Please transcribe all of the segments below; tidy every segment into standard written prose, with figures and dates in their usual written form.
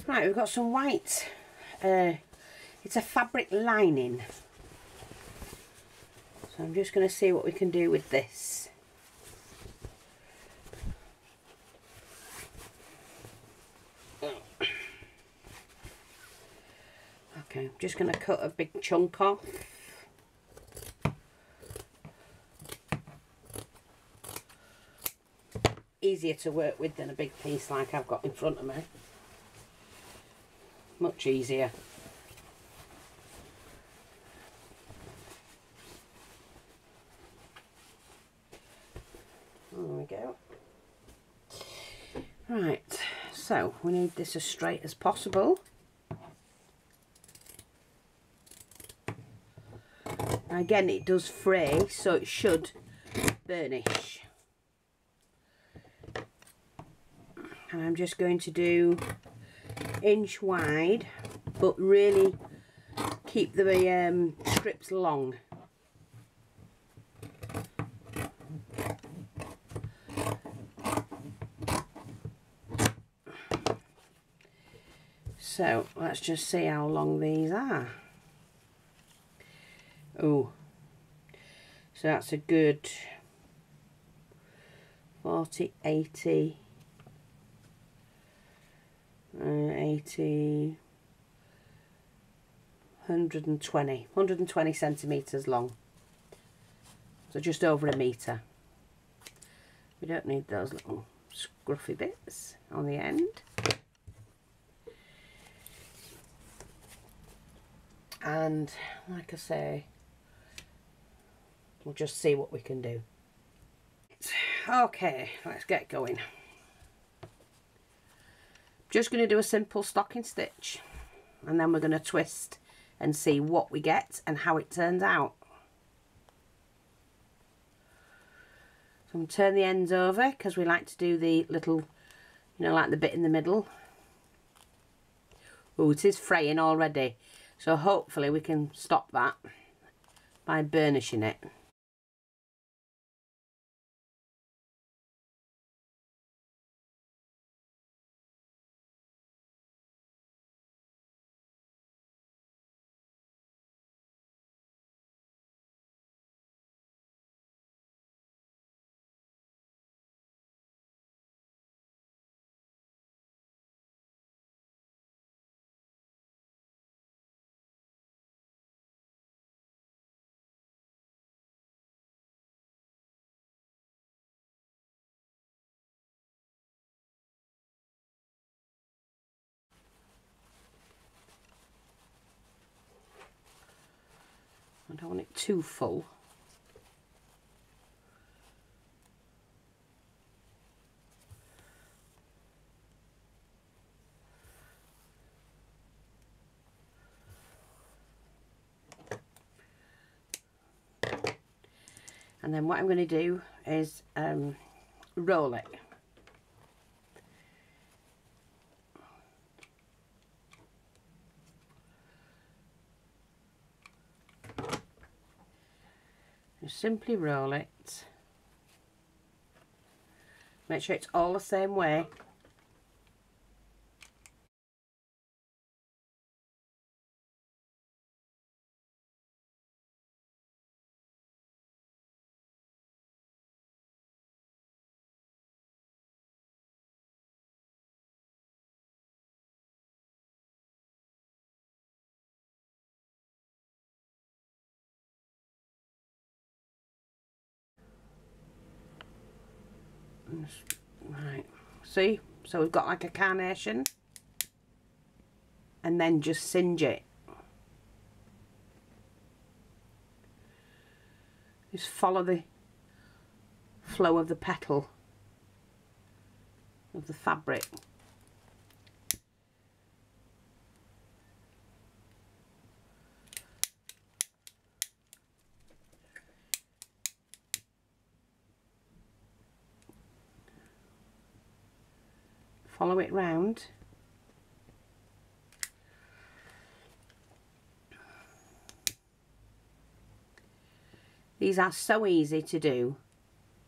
Right, we've got some white. It's a fabric lining. So I'm just going to see what we can do with this. Okay, I'm just going to cut a big chunk off. Easier to work with than a big piece like I've got in front of me. Much easier. There we go. Right, so we need this as straight as possible. Again, it does fray, so it should burnish. And I'm just going to do inch wide, but really keep the strips long. So let's just see how long these are. Oh, so that's a good 40, 80, 80, 120 centimetres long. So just over a metre. We don't need those little scruffy bits on the end. And like I say, we'll just see what we can do. Okay, let's get going. Just going to do a simple stocking stitch, and then we're going to twist and see what we get and how it turns out. So I'm going to turn the ends over because we like to do the little, you know, like the bit in the middle. Oh, it is fraying already. So hopefully we can stop that by burnishing it. I don't want it too full. And then what I'm going to do is roll it. Just simply roll it. Make sure it's all the same way. Right, see, so we've got like a carnation, and then just singe it. Just follow the flow of the petal of the fabric. Follow it round. These are so easy to do,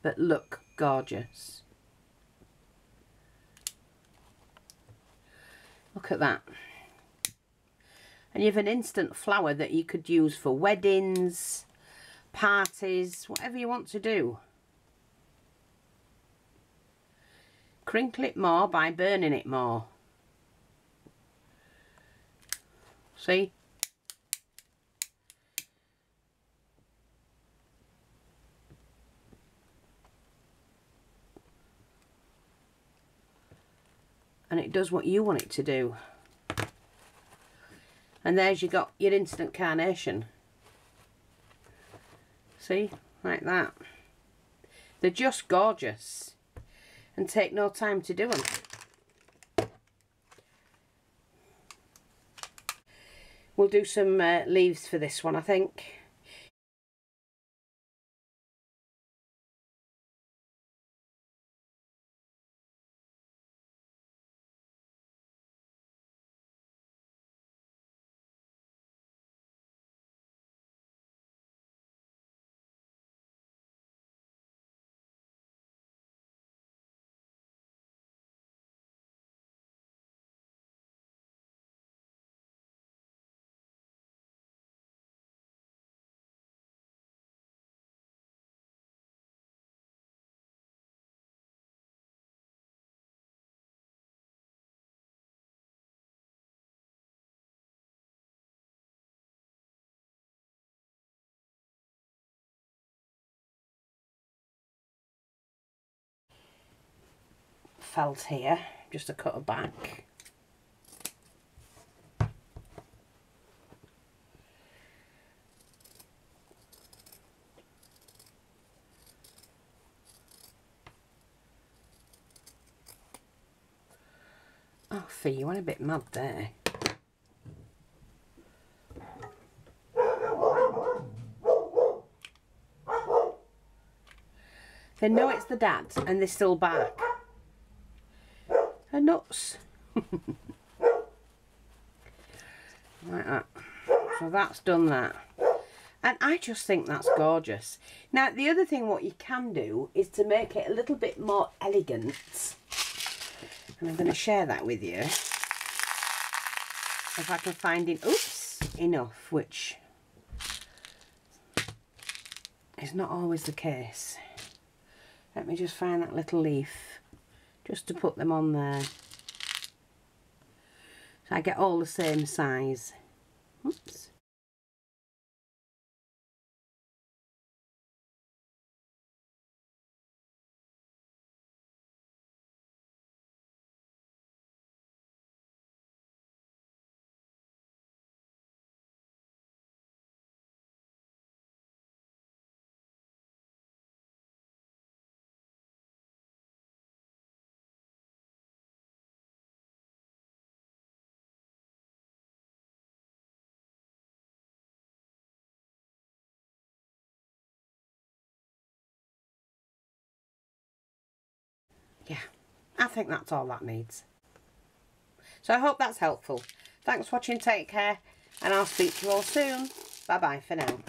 but look gorgeous. Look Look at that. And you have an instant flower that you could use for weddings, parties, whatever you want to do. Crinkle it more by burning it more. See? And it does what you want it to do. And there's you got your instant carnation. See? Like that. They're just gorgeous. And take no time to do them. We'll do some leaves for this one, I think. Felt here, just to cut her back. Oh, Fee, you went a bit mad there. They know it's the dad and they still bark. They're nuts. Like that. So that's done that. And I just think that's gorgeous. Now, the other thing what you can do is to make it a little bit more elegant. And I'm going to share that with you. If I can find it, oops, enough, which is not always the case. Let me just find that little leaf, just to put them on there. So I get all the same size. Oops. Yeah, I think that's all that needs. So I hope that's helpful. Thanks for watching, take care, and I'll speak to you all soon. Bye bye for now.